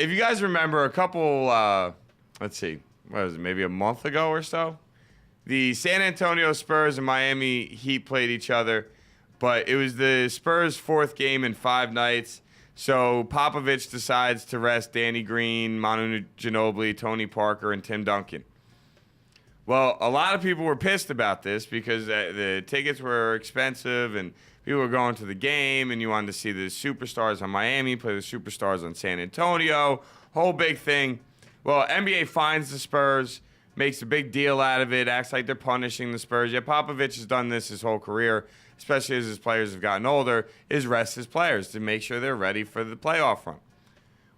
if you guys remember a couple, let's see, what was it, maybe a month ago or so, the San Antonio Spurs and Miami Heat played each other, but it was the Spurs' 4th game in 5 nights. So Popovich decides to rest Danny Green, Manu Ginobili, Tony Parker, and Tim Duncan. Well, a lot of people were pissed about this because the tickets were expensive and people were going to the game and you wanted to see the superstars on Miami play the superstars on San Antonio. Whole big thing. Well, NBA finds the Spurs, makes a big deal out of it, acts like they're punishing the Spurs. Yeah, Popovich has done this his whole career, especially as his players have gotten older, is rest his players to make sure they're ready for the playoff run.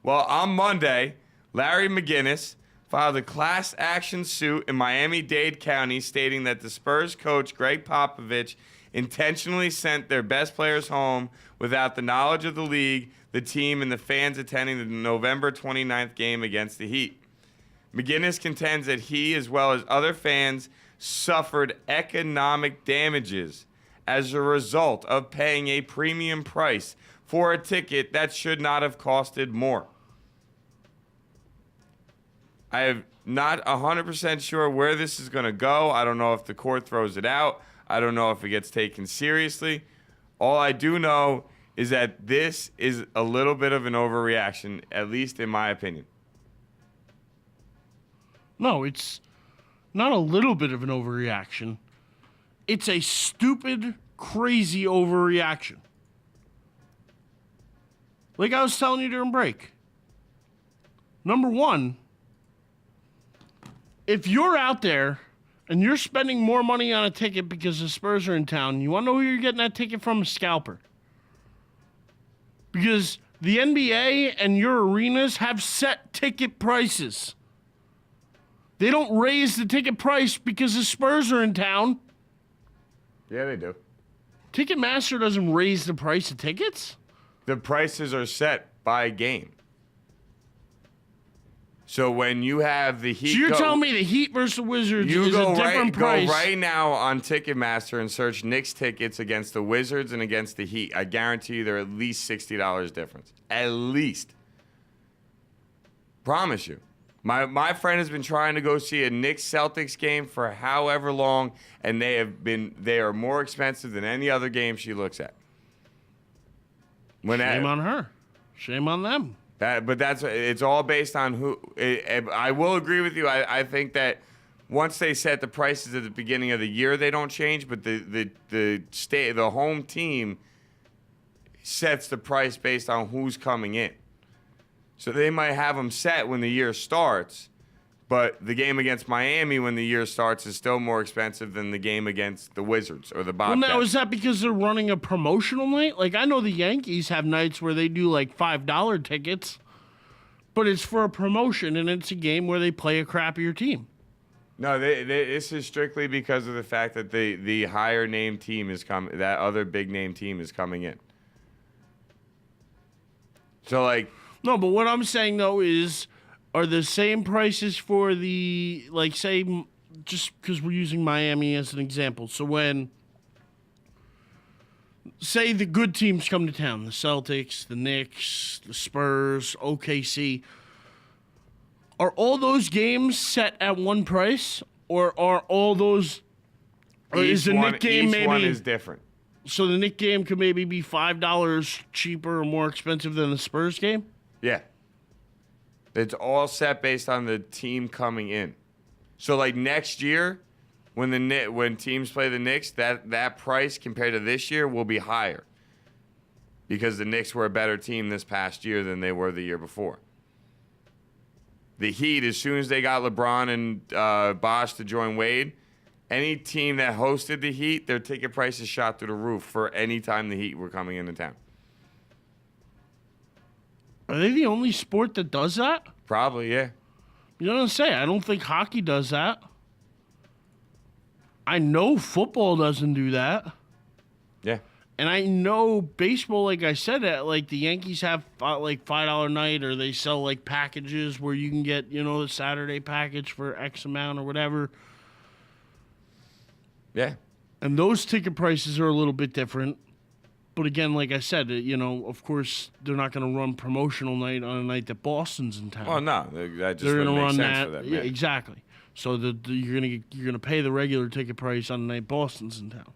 Well, on Monday, Larry McGinnis filed a class action suit in Miami-Dade County stating that the Spurs coach, Greg Popovich, intentionally sent their best players home without the knowledge of the league, the team, and the fans attending the November 29th game against the Heat. McGinnis contends that he, as well as other fans, suffered economic damages as a result of paying a premium price for a ticket that should not have costed more. I am not 100% sure where this is going to go. I don't know if the court throws it out. I don't know if it gets taken seriously. All I do know is that this is a little bit of an overreaction, at least in my opinion. No, it's not a little bit of an overreaction. It's a stupid, crazy overreaction. Like I was telling you during break. Number one, if you're out there and you're spending more money on a ticket because the Spurs are in town, you want to know who you're getting that ticket from? A scalper. Because the NBA and your arenas have set ticket prices. They don't raise the ticket price because the Spurs are in town. Yeah, they do. Ticketmaster doesn't raise the price of tickets? The prices are set by game. So when you have the Heat, so you're telling me the Heat versus the Wizards is a different price? Go right now on Ticketmaster and search Knicks tickets against the Wizards and against the Heat. I guarantee you they're at least $60 difference. At least. Promise you. My friend has been trying to go see a Knicks-Celtics game for however long, and they are more expensive than any other game she looks at. Shame on her. Shame on them. But it's all based on who. I will agree with you. I think that once they set the prices at the beginning of the year, they don't change. But the home team sets the price based on who's coming in. So they might have them set when the year starts, but the game against Miami when the year starts is still more expensive than the game against the Wizards or the Bobcats. Well, now, is that because they're running a promotional night? Like, I know the Yankees have nights where they do, like, $5 tickets, but it's for a promotion, and it's a game where they play a crappier team. No, this is strictly because of the fact that the higher name team is coming, that other big name team is coming in. So, like... No, but what I'm saying, though, is are the same prices for the, like, say, just because we're using Miami as an example. So when, say, the good teams come to town, the Celtics, the Knicks, the Spurs, OKC, are all those games set at one price? Or are all those, or is the Knick game maybe... Each one is different. So the Knick game could maybe be $5 cheaper or more expensive than the Spurs game? Yeah. It's all set based on the team coming in. So, like, next year, when teams play the Knicks, that price compared to this year will be higher because the Knicks were a better team this past year than they were the year before. The Heat, as soon as they got LeBron and Bosh to join Wade, any team that hosted the Heat, their ticket prices shot through the roof for any time the Heat were coming into town. Are they the only sport that does that? Probably, yeah. You know what I'm saying? I don't think hockey does that. I know football doesn't do that. Yeah. And I know baseball, like I said, like the Yankees have like $5 night, or they sell like packages where you can get, you know, the Saturday package for X amount or whatever. Yeah. And those ticket prices are a little bit different. But again, like I said, of course, they're not going to run promotional night on a night that Boston's in town. Well, no, that just They're wouldn't going to make run sense that. for them. Yeah, exactly. So you're gonna pay the regular ticket price on the night Boston's in town.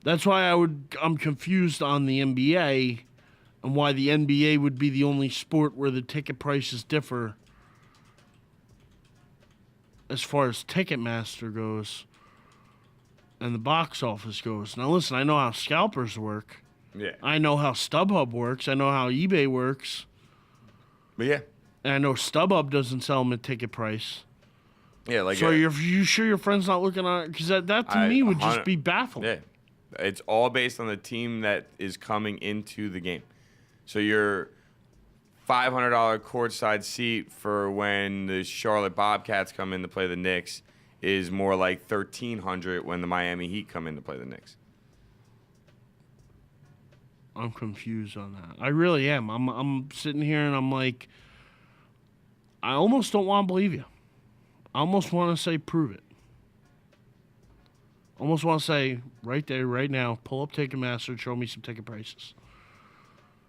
That's why I'm confused on the NBA and why the NBA would be the only sport where the ticket prices differ as far as Ticketmaster goes and the box office goes. Now listen, I know how scalpers work. Yeah. I know how StubHub works. I know how eBay works. But yeah. And I know StubHub doesn't sell them at ticket price. Yeah, like so you sure your friend's not looking on it? Because that to me would just be baffling. Yeah, it's all based on the team that is coming into the game. So your $500 courtside seat for when the Charlotte Bobcats come in to play the Knicks is more like $1,300 when the Miami Heat come in to play the Knicks. I'm confused on that. I really am. I'm sitting here and I'm like, I almost don't want to believe you. I almost want to say prove it. Almost want to say right there, right now, pull up Ticketmaster and show me some ticket prices.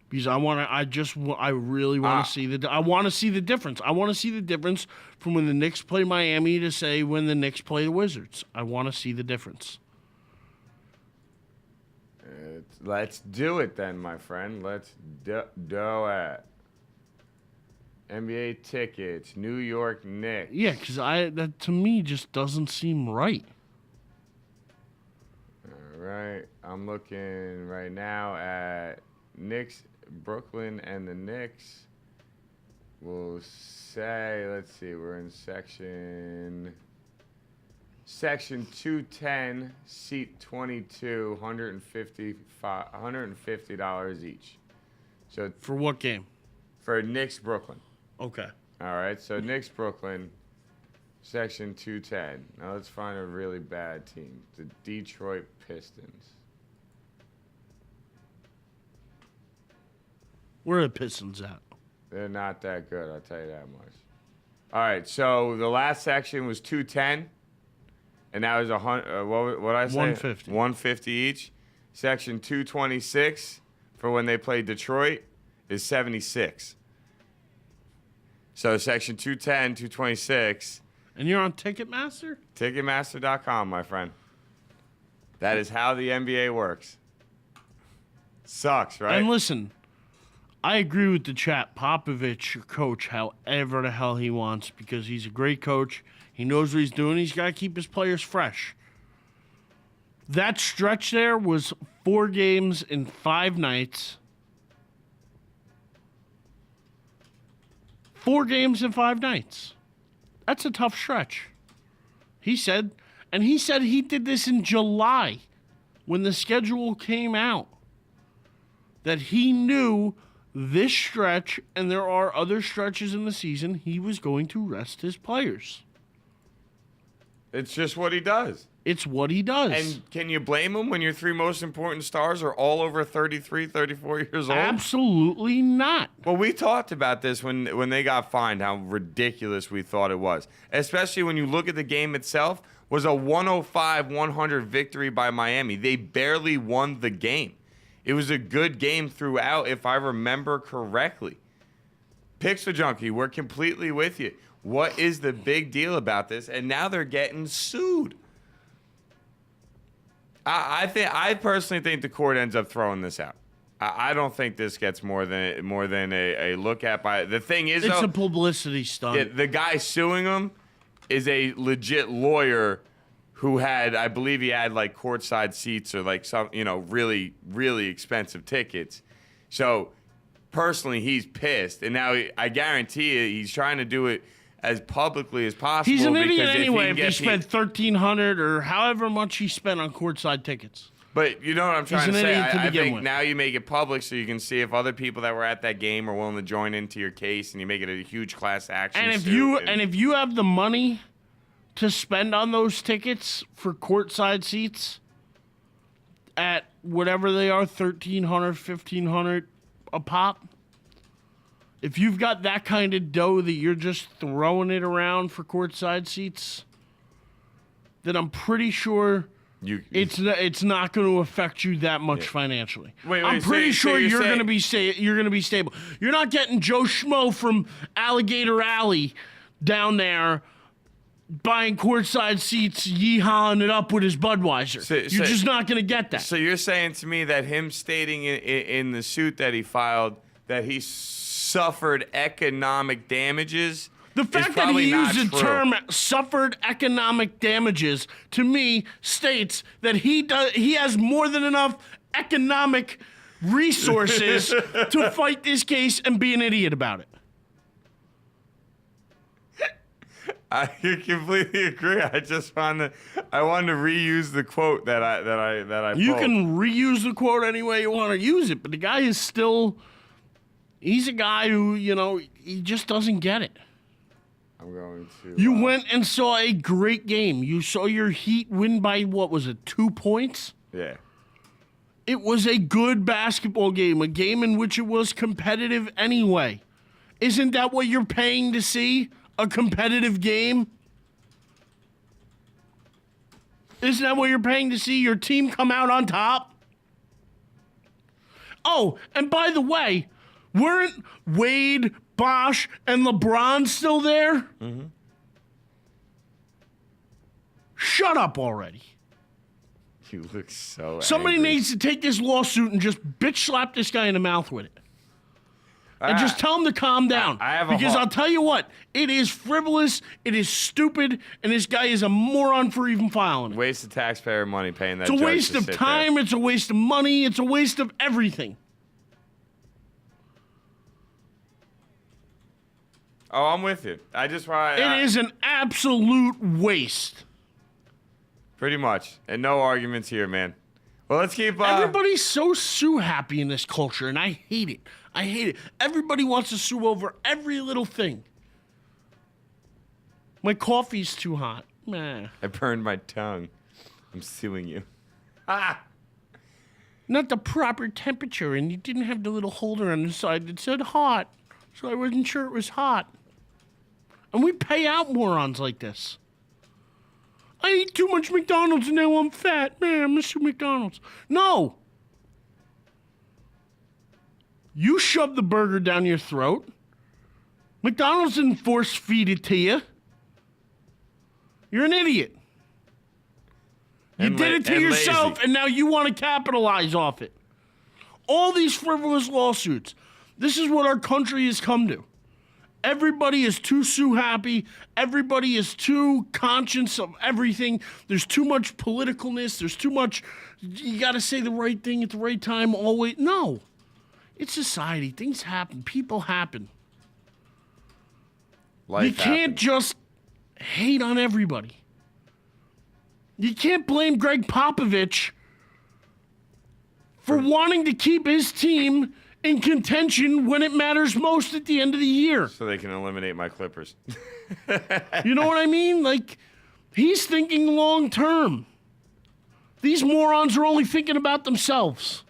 Because I really want to see I want to see the difference. I want to see the difference from when the Knicks play Miami to say when the Knicks play the Wizards. I want to see the difference. Let's do it then, my friend. Let's do it. NBA tickets, New York Knicks. Yeah, because that to me just doesn't seem right. All right, I'm looking right now at Knicks, Brooklyn, and the Knicks. We'll say, let's see, we're in section 210, seat 22, $150 each. So For what game? for Knicks, Brooklyn. Okay. All right, so Knicks, Brooklyn, section 210. Now let's find a really bad team, the Detroit Pistons. Where are the Pistons at? They're not that good, I'll tell you that much. All right, so the last section was 210, and that was what did I say? 150. 150 each. Section 226 for when they played Detroit is 76. So section 210, 226. And you're on Ticketmaster? Ticketmaster.com, my friend. That is how the NBA works. Sucks, right? And listen, I agree with the chat. Popovich should coach however the hell he wants because he's a great coach. He knows what he's doing. He's got to keep his players fresh. That stretch there was 4 games in 5 nights. 4 games in 5 nights. That's a tough stretch. He said he did this in July when the schedule came out. That he knew this stretch, and there are other stretches in the season, he was going to rest his players. It's just what he does. It's what he does. And can you blame him when your 3 most important stars are all over 33, 34 years old? Absolutely not. Well, we talked about this when they got fined, how ridiculous we thought it was. Especially when you look at the game itself, was a 105-100 victory by Miami. They barely won the game. It was a good game throughout, if I remember correctly. Pixel Junkie, we're completely with you. What is the big deal about this? And now they're getting sued. I personally think the court ends up throwing this out. I don't think this gets more than a look at by the thing is It's though, a publicity stunt. the guy suing him is a legit lawyer who had, I believe he had like courtside seats or like some, really, really expensive tickets. So personally, he's pissed. And now I guarantee you, he's trying to do it as publicly as possible. He's an idiot anyway if if he spent $1,300 or however much he spent on courtside tickets. But you know what I'm trying to He's an say? idiot to I begin think with. now you make it public so you can see if other people that were at that game are willing to join into your case, and you make it a huge class action. And if suit if you have the money to spend on those tickets for courtside seats at whatever they are, $1,300, $1,500 a pop. If you've got that kind of dough that you're just throwing it around for courtside seats, then I'm pretty sure it's not going to affect you that much financially. Wait, I'm pretty sure you're going to be stable. You're not getting Joe Schmo from Alligator Alley down there buying courtside seats, yeehawing it up with his Budweiser. You're just not going to get that. So you're saying to me that him stating in the suit that he filed that he suffered economic damages. The fact that he used the term "suffered economic damages" to me states that he has more than enough economic resources to fight this case and be an idiot about it. I completely agree. I wanted to reuse the quote that I You pulled. can reuse the quote any way you want to use it, but the guy is still. He's a guy who, he just doesn't get it. I'm going to. You went and saw a great game. You saw your Heat win by, 2 points? Yeah. It was a good basketball game, a game in which it was competitive anyway. Isn't that what you're paying to see? A competitive game? Isn't that what you're paying to see? Your team come out on top? Oh, and by the way, weren't Wade, Bosch, and LeBron still there? Mm-hmm. Shut up already. You look so Somebody angry. needs to take this lawsuit and just bitch slap this guy in the mouth with it. And just tell him to calm down. Because I'll tell you what, it is frivolous, it is stupid, and this guy is a moron for even filing it. Waste of taxpayer money paying that. It's a waste of time, it's a waste of money, it's a waste of everything. Oh, I'm with you. It is an absolute waste. Pretty much. And no arguments here, man. Well, let's keep... Everybody's so sue happy in this culture, and I hate it. I hate it. Everybody wants to sue over every little thing. My coffee's too hot. Nah. I burned my tongue. I'm suing you. Not the proper temperature, and you didn't have the little holder on the side that said hot, so I wasn't sure it was hot. And we pay out morons like this. I ate too much McDonald's and now I'm fat. Man, I'm Mr. McDonald's. No. You shoved the burger down your throat. McDonald's didn't force feed it to you. You're an idiot. You did it to yourself, and now you want to capitalize off it. All these frivolous lawsuits. This is what our country has come to. Everybody is too sue happy. Everybody is too conscious of everything. There's too much politicalness. There's too much, you got to say the right thing at the right time always. No. It's society. Things happen. People happen. You can't just hate on everybody. You can't blame Greg Popovich for wanting to keep his team in contention when it matters most at the end of the year. So they can eliminate my Clippers. You know what I mean? Like, he's thinking long term. These morons are only thinking about themselves.